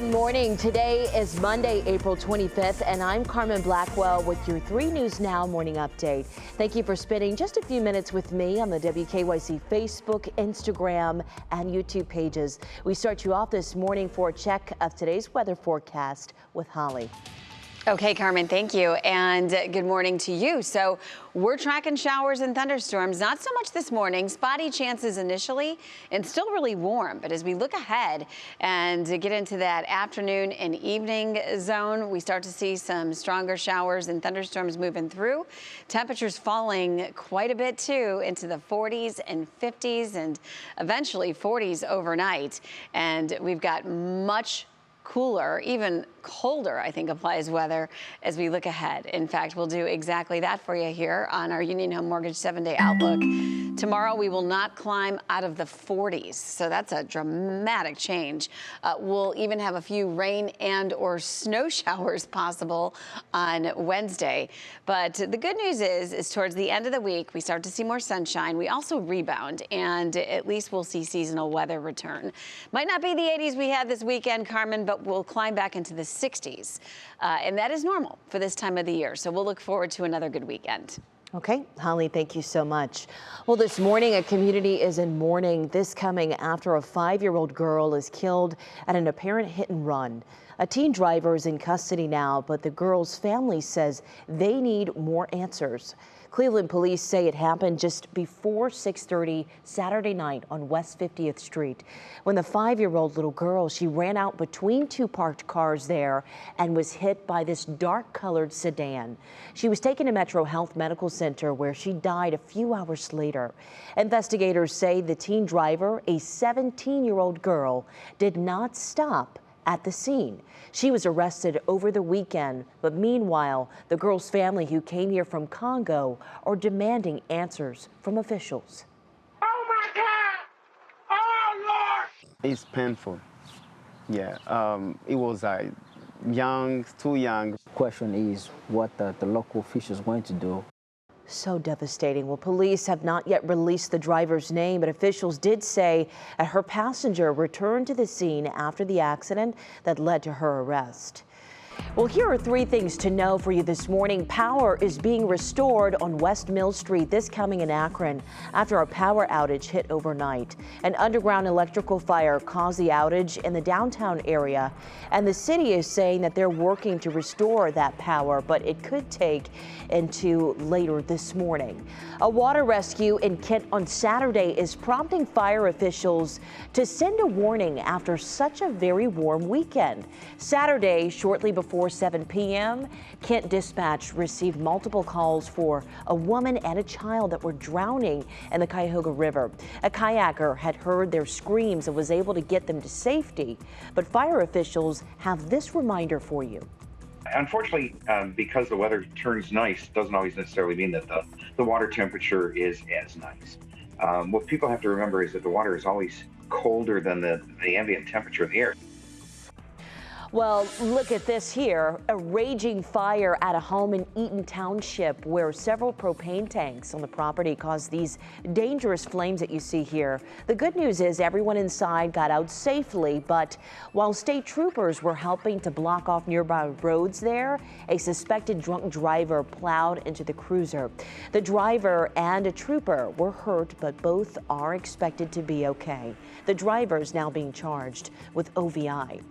Good morning. Today is Monday, April 25th, and I'm Carmen Blackwell with your 3 News Now morning update. Thank you for spending just a few minutes with me on the WKYC Facebook, Instagram, and YouTube pages. We start you off this morning for a check of today's weather forecast with Holly. Okay, Carmen, thank you. And good morning to you. So we're tracking showers and thunderstorms, not so much this morning, spotty chances initially and still really warm. But as we look ahead and get into that afternoon and evening zone, we start to see some stronger showers and thunderstorms moving through. Temperatures falling quite a bit too into the 40s and 50s and eventually 40s overnight. And we've got much cooler, even colder, I think applies weather as we look ahead. In fact, we'll do exactly that for you here on our Union Home Mortgage 7-day outlook. Tomorrow, we will not climb out of the 40s, so that's a dramatic change. We'll even have a few rain and or snow showers possible on Wednesday. But the good news is towards the end of the week, we start to see more sunshine. We also rebound, and at least we'll see seasonal weather return. Might not be the 80s we had this weekend, Carmen, but we'll climb back into the 60s. And that is normal for this time of the year. So we'll look forward to another good weekend. Okay, Holly, thank you so much. Well, this morning, a community is in mourning. This coming after a 5-year-old girl is killed at an apparent hit and run. A teen driver is in custody now, but the girl's family says they need more answers. Cleveland police say it happened just before 6:30 Saturday night on West 50th Street. When the 5-year-old little girl, she ran out between 2 parked cars there and was hit by this dark-colored sedan. She was taken to Metro Health Medical Center where she died a few hours later. Investigators say the teen driver, a 17-year-old girl, did not stop at the scene. She was arrested over the weekend, but meanwhile, the girl's family who came here from Congo are demanding answers from officials. Oh my God! Oh Lord! It's painful. Yeah, it was young, too young. Question is what the local officials going to do. So devastating. Well, police have not yet released the driver's name, but officials did say that her passenger returned to the scene after the accident that led to her arrest. Well, here are 3 things to know for you this morning. Power is being restored on West Mill Street, this coming in Akron, after a power outage hit overnight. An underground electrical fire caused the outage in the downtown area, and the city is saying that they're working to restore that power, but it could take into later this morning. A water rescue in Kent on Saturday is prompting fire officials to send a warning after such a very warm weekend. Saturday, shortly before 7 p.m., Kent Dispatch received multiple calls for a woman and a child that were drowning in the Cuyahoga River. A kayaker had heard their screams and was able to get them to safety, but fire officials have this reminder for you. Unfortunately, because the weather turns nice, doesn't always necessarily mean that the water temperature is as nice. What people have to remember is that the water is always colder than the ambient temperature of the air. Well, look at this here, a raging fire at a home in Eaton Township where several propane tanks on the property caused these dangerous flames that you see here. The good news is everyone inside got out safely, but while state troopers were helping to block off nearby roads there, a suspected drunk driver plowed into the cruiser. The driver and a trooper were hurt, but both are expected to be okay. The driver is now being charged with OVI.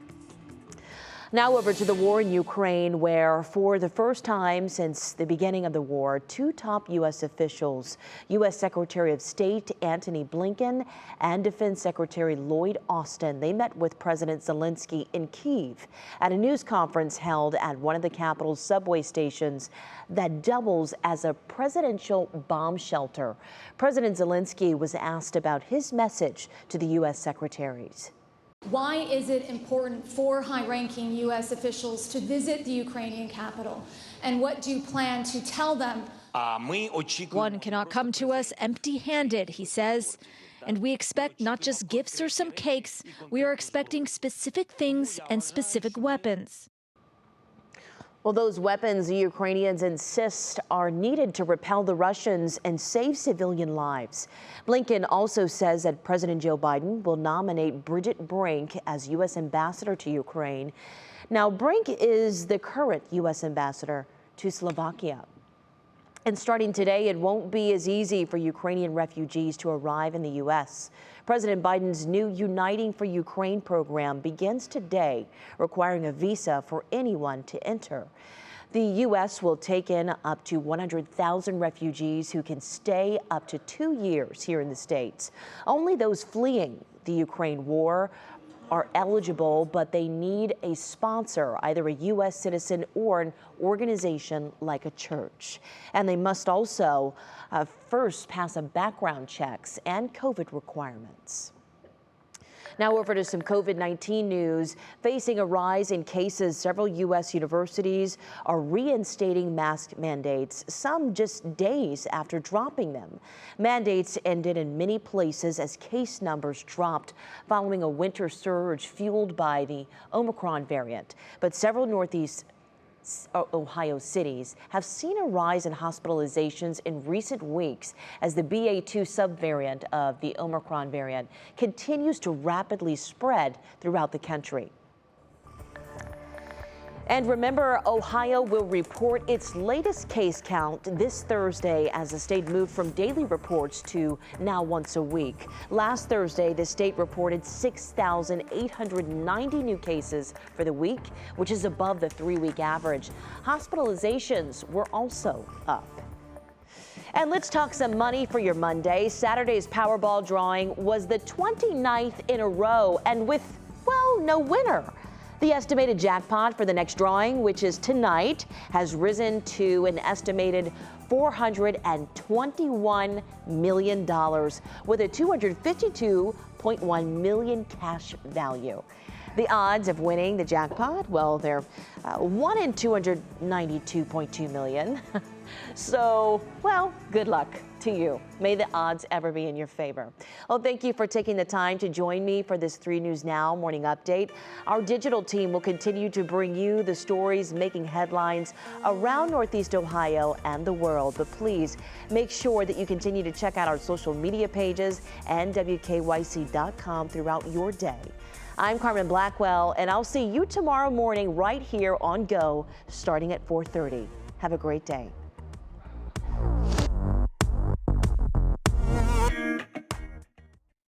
Now over to the war in Ukraine, where for the first time since the beginning of the war, 2 top U.S. officials, U.S. Secretary of State Antony Blinken and Defense Secretary Lloyd Austin, they met with President Zelensky in Kyiv at a news conference held at one of the capital's subway stations that doubles as a presidential bomb shelter. President Zelensky was asked about his message to the U.S. secretaries. Why is it important for high-ranking U.S. officials to visit the Ukrainian capital? And what do you plan to tell them? One cannot come to us empty-handed, he says. And we expect not just gifts or some cakes. We are expecting specific things and specific weapons. Well, those weapons the Ukrainians insist are needed to repel the Russians and save civilian lives. Blinken also says that President Joe Biden will nominate Bridget Brink as U.S. ambassador to Ukraine. Now, Brink is the current U.S. ambassador to Slovakia. And starting today, it won't be as easy for Ukrainian refugees to arrive in the U.S. President Biden's new Uniting for Ukraine program begins today, requiring a visa for anyone to enter. The U.S. will take in up to 100,000 refugees who can stay up to 2 years here in the States. Only those fleeing the Ukraine war are eligible, but they need a sponsor, either a U.S. citizen or an organization like a church. And they must also first pass a background checks and COVID requirements. Now over to some COVID-19 news. Facing a rise in cases, several U.S. universities are reinstating mask mandates, some just days after dropping them. Mandates ended in many places as case numbers dropped following a winter surge fueled by the Omicron variant. But several Northeast Ohio cities have seen a rise in hospitalizations in recent weeks as the BA.2 subvariant of the Omicron variant continues to rapidly spread throughout the country. And remember, Ohio will report its latest case count this Thursday as the state moved from daily reports to now once a week. Last Thursday, the state reported 6,890 new cases for the week, which is above the 3-week average. Hospitalizations were also up. And let's talk some money for your Monday. Saturday's Powerball drawing was the 29th in a row, and with, well, no winner. The estimated jackpot for the next drawing, which is tonight, has risen to an estimated $421 million with a $252.1 million cash value. The odds of winning the jackpot, well, they're 1 in 292.2 million. So, well, good luck to you. May the odds ever be in your favor. Well, thank you for taking the time to join me for this 3 News Now morning update. Our digital team will continue to bring you the stories making headlines around Northeast Ohio and the world. But please make sure that you continue to check out our social media pages and WKYC.com throughout your day. I'm Carmen Blackwell, and I'll see you tomorrow morning right here on Go, starting at 4:30. Have a great day.